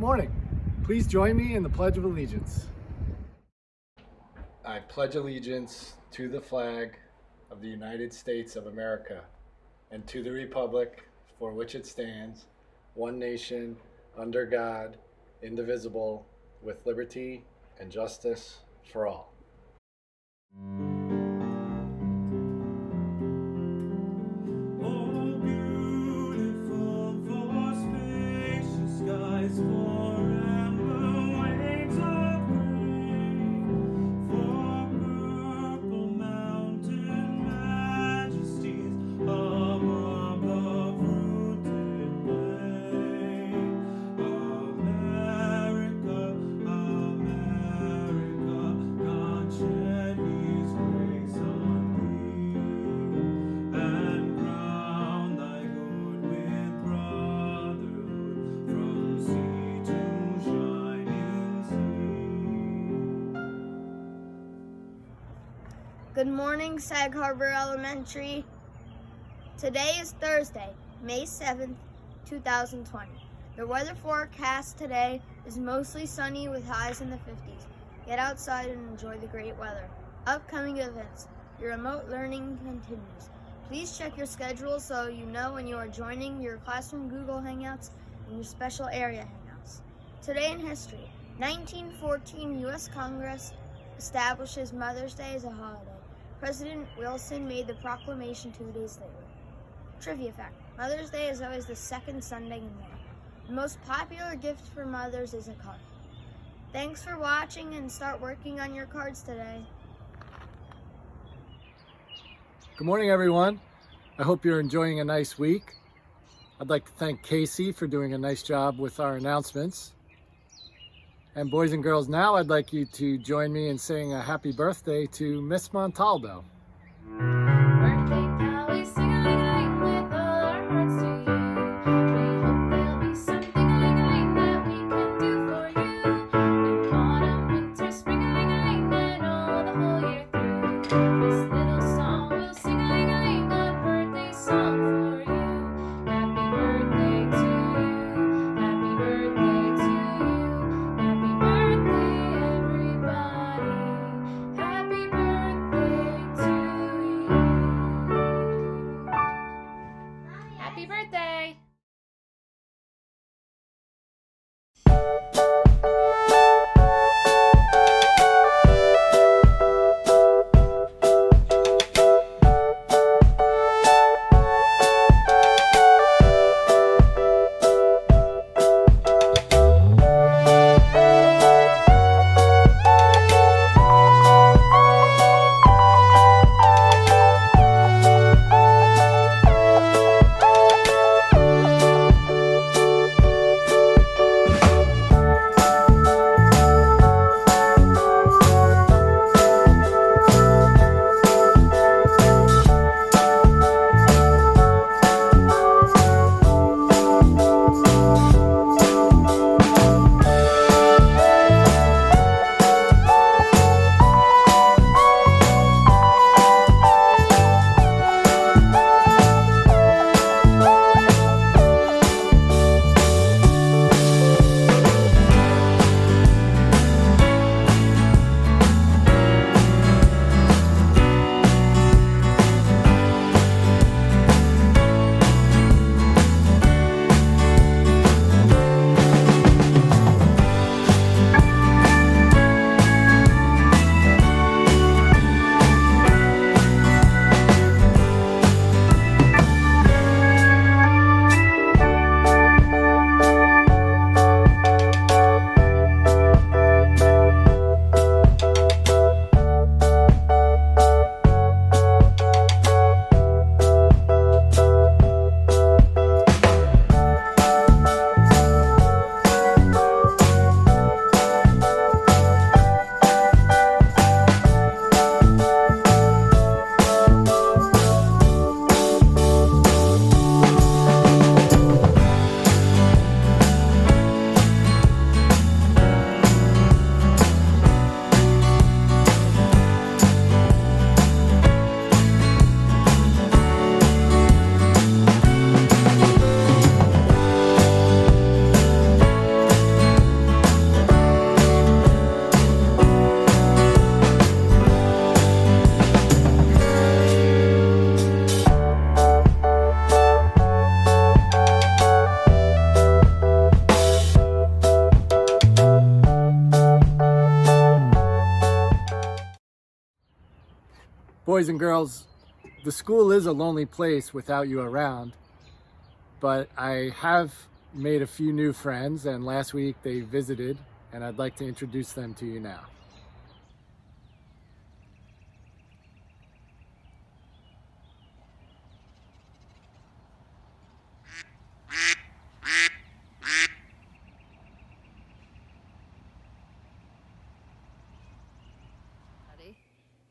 morning. Please join me in the Pledge of Allegiance. I pledge allegiance to the flag of the United States of America and to the republic for which it stands, one nation, under God, indivisible, with liberty and justice for all. Good morning, Sag Harbor Elementary. Today is Thursday, May 7th, 2020. The weather forecast today is mostly sunny with highs in the 50s. Get outside and enjoy the great weather. Upcoming events. Your remote learning continues. Please check your schedule so you know when you are joining your classroom Google Hangouts and your special area Hangouts. Today in history, 1914 U.S. Congress establishes Mother's Day as a holiday. President Wilson made the proclamation 2 days later. Trivia fact: Mother's Day is always the second Sunday in May. The most popular gift for mothers is a card. Thanks for watching and start working on your cards today. Good morning, everyone. I hope you're enjoying a nice week. I'd like to thank Casey for doing a nice job with our announcements. And boys and girls, now I'd like you to join me in saying a happy birthday to Miss Montaldo. boys and girls, the school is a lonely place without you around, but I have made a few new friends, and last week they visited, and I'd like to introduce them to you now.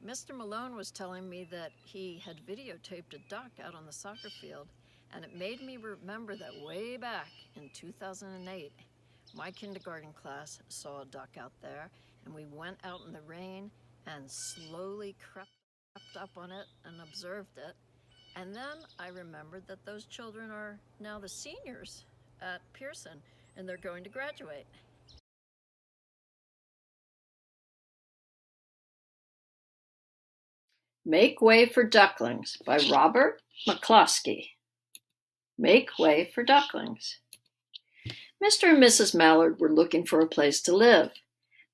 Mr. Malone was telling me that he had videotaped a duck out on the soccer field, and it made me remember that way back in 2008, my kindergarten class saw a duck out there, and we went out in the rain and slowly crept up on it and observed it. And then I remembered that those children are now the seniors at Pearson, and they're going to graduate. Make Way for Ducklings by Robert McCloskey. Make Way for Ducklings. Mr. and Mrs. Mallard were looking for a place to live,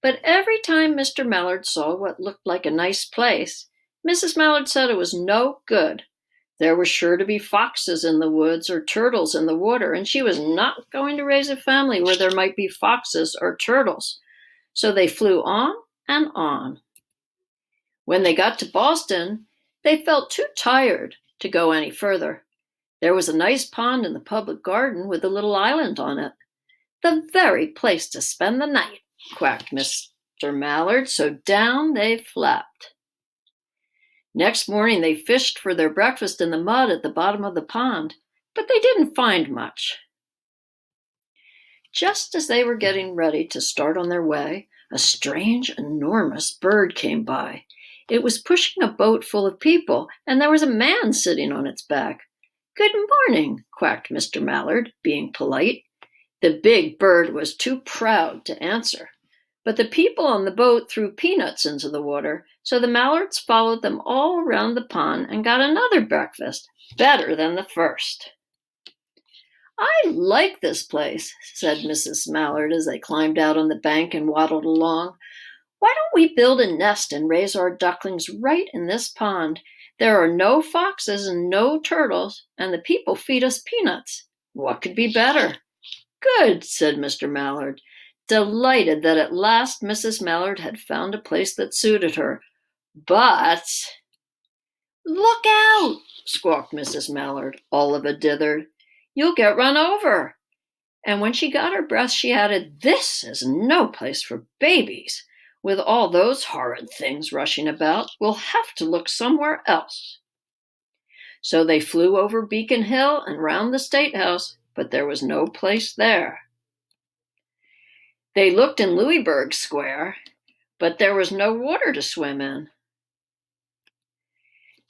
but every time Mr. Mallard saw what looked like a nice place, Mrs. Mallard said it was no good. There were sure to be foxes in the woods or turtles in the water, and she was not going to raise a family where there might be foxes or turtles. So they flew on and on. When they got to Boston, they felt too tired to go any further. There was a nice pond in the public garden with a little island on it. The very place to spend the night, quacked Mr. Mallard, so down they flapped. Next morning they fished for their breakfast in the mud at the bottom of the pond, but they didn't find much. Just as they were getting ready to start on their way, a strange, enormous bird came by. It was pushing a boat full of people, and there was a man sitting on its back. "Good morning," quacked Mr. Mallard, being polite. The big bird was too proud to answer, but the people on the boat threw peanuts into the water, so the Mallards followed them all around the pond and got another breakfast, better than the first. "I like this place," said Mrs. Mallard as they climbed out on the bank and waddled along. "Why don't we build a nest and raise our ducklings right in this pond? There are no foxes and no turtles, and the people feed us peanuts. What could be better?" "Good," said Mr. Mallard, delighted that at last Mrs. Mallard had found a place that suited her. "But—" "Look out!" squawked Mrs. Mallard, all of a dither. "You'll get run over." And when she got her breath, she added, "This is no place for babies. With all those horrid things rushing about, we'll have to look somewhere else." So they flew over Beacon Hill and round the State House, but there was no place there. They looked in Louisburg Square, but there was no water to swim in.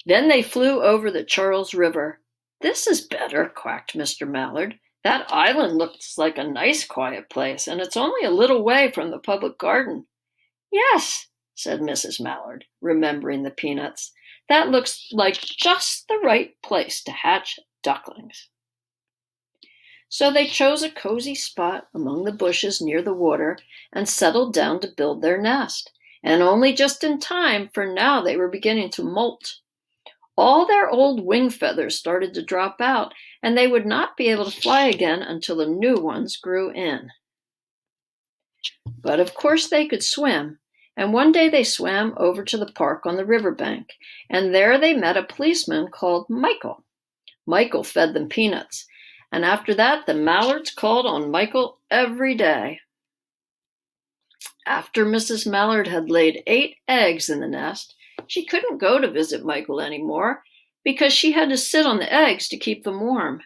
Then they flew over the Charles River. "This is better," quacked Mr. Mallard. "That island looks like a nice quiet place, and it's only a little way from the public garden." "Yes," said Mrs. Mallard, remembering the peanuts. "That looks like just the right place to hatch ducklings." So they chose a cozy spot among the bushes near the water and settled down to build their nest, and only just in time, for now they were beginning to molt. All their old wing feathers started to drop out, and they would not be able to fly again until the new ones grew in. But of course they could swim, and one day they swam over to the park on the riverbank, and there they met a policeman called Michael. Michael fed them peanuts, and after that the Mallards called on Michael every day. After Mrs. Mallard had laid 8 eggs in the nest, she couldn't go to visit Michael anymore because she had to sit on the eggs to keep them warm.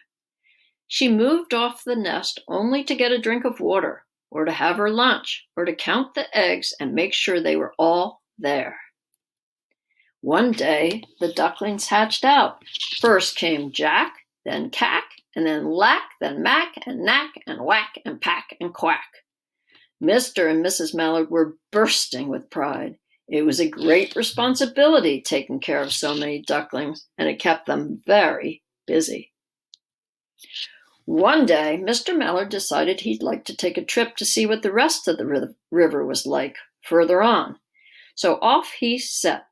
She moved off the nest only to get a drink of water, or to have her lunch, or to count the eggs and make sure they were all there. One day, the ducklings hatched out. First came Jack, then Cack, and then Lack, then Mack, and Knack, and Whack, and Pack, and Quack. Mr. and Mrs. Mallard were bursting with pride. It was a great responsibility taking care of so many ducklings, and it kept them very busy. One day, Mr. Mallard decided he'd like to take a trip to see what the rest of the river was like further on. So off he set.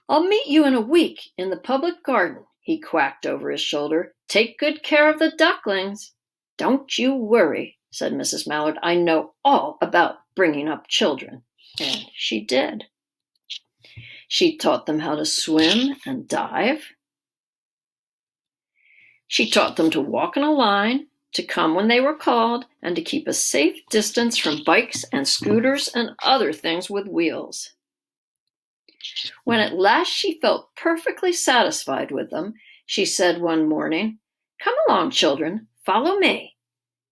"I'll meet you in a week in the public garden," he quacked over his shoulder. "Take good care of the ducklings." "Don't you worry," said Mrs. Mallard. "I know all about bringing up children." And she did. She taught them how to swim and dive. She taught them to walk in a line, to come when they were called, and to keep a safe distance from bikes and scooters and other things with wheels. When at last she felt perfectly satisfied with them, she said one morning, "Come along, children, follow me."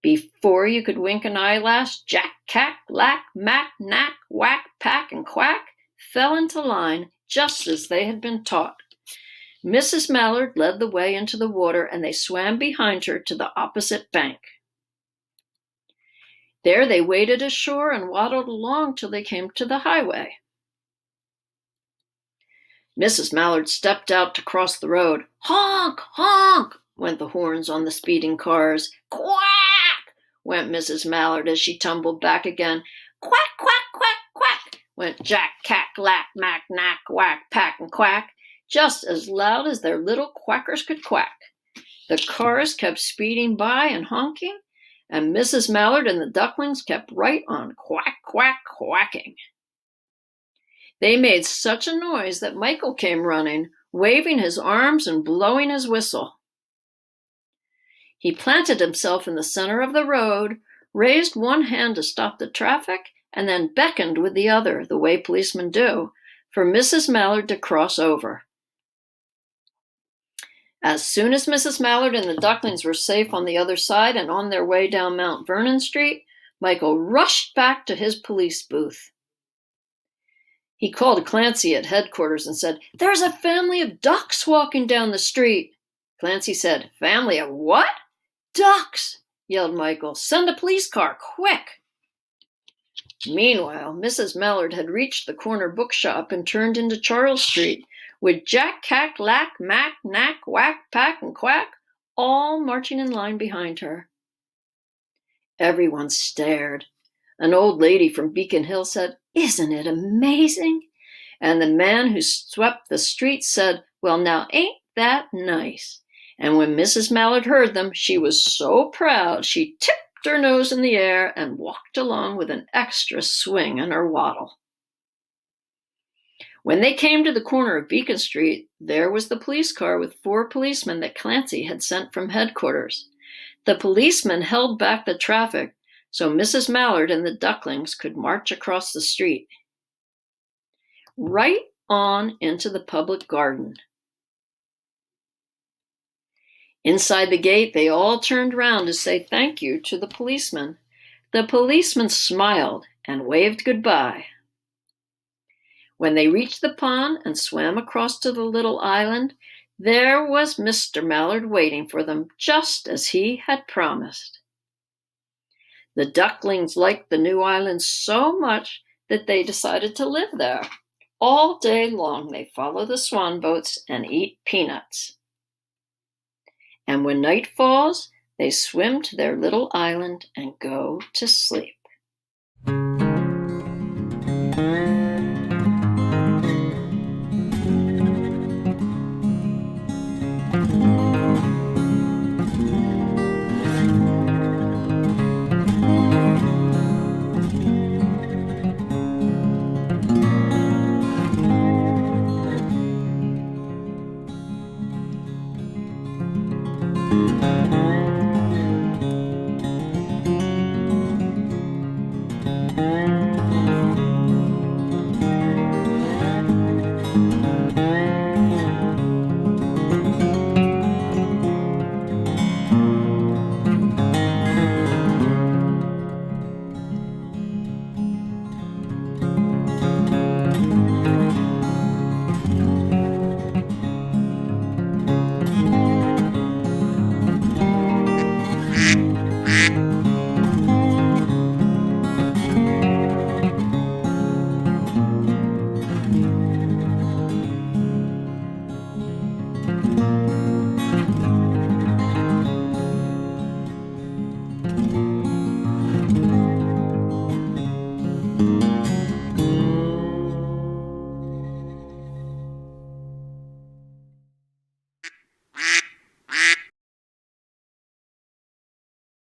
Before you could wink an eyelash, Jack, Cack, Lack, Mack, Knack, Whack, Pack, and Quack fell into line just as they had been taught. Mrs. Mallard led the way into the water, and they swam behind her to the opposite bank. There they waded ashore and waddled along till they came to the highway. Mrs. Mallard stepped out to cross the road. "Honk, honk," went the horns on the speeding cars. "Quack," went Mrs. Mallard as she tumbled back again. "Quack, quack, quack, quack," went Jack, Cack, Lack, Mack, Knack, Whack, Pack, and Quack, just as loud as their little quackers could quack. The cars kept speeding by and honking, and Mrs. Mallard and the ducklings kept right on quack, quack, quacking. They made such a noise that Michael came running, waving his arms and blowing his whistle. He planted himself in the center of the road, raised one hand to stop the traffic, and then beckoned with the other, the way policemen do, for Mrs. Mallard to cross over. As soon as Mrs. Mallard and the ducklings were safe on the other side and on their way down Mount Vernon Street, Michael rushed back to his police booth. He called Clancy at headquarters and said, "There's a family of ducks walking down the street." Clancy said, "Family of what?" "Ducks," yelled Michael. "Send a police car, quick." Meanwhile, Mrs. Mallard had reached the corner bookshop and turned into Charles Street, with Jack, Cack, Lack, Mack, Knack, Whack, Pack, and Quack all marching in line behind her. Everyone stared. An old lady from Beacon Hill said, "Isn't it amazing?" And the man who swept the street said, "Well, now ain't that nice?" And when Mrs. Mallard heard them, she was so proud she tipped her nose in the air and walked along with an extra swing in her waddle. When they came to the corner of Beacon Street, there was the police car with 4 policemen that Clancy had sent from headquarters. The policemen held back the traffic so Mrs. Mallard and the ducklings could march across the street, right on into the public garden. Inside the gate, they all turned round to say thank you to the policeman. The policeman smiled and waved goodbye. When they reached the pond and swam across to the little island, there was Mr. Mallard waiting for them, just as he had promised. The ducklings liked the new island so much that they decided to live there. All day long they follow the swan boats and eat peanuts. And when night falls, they swim to their little island and go to sleep.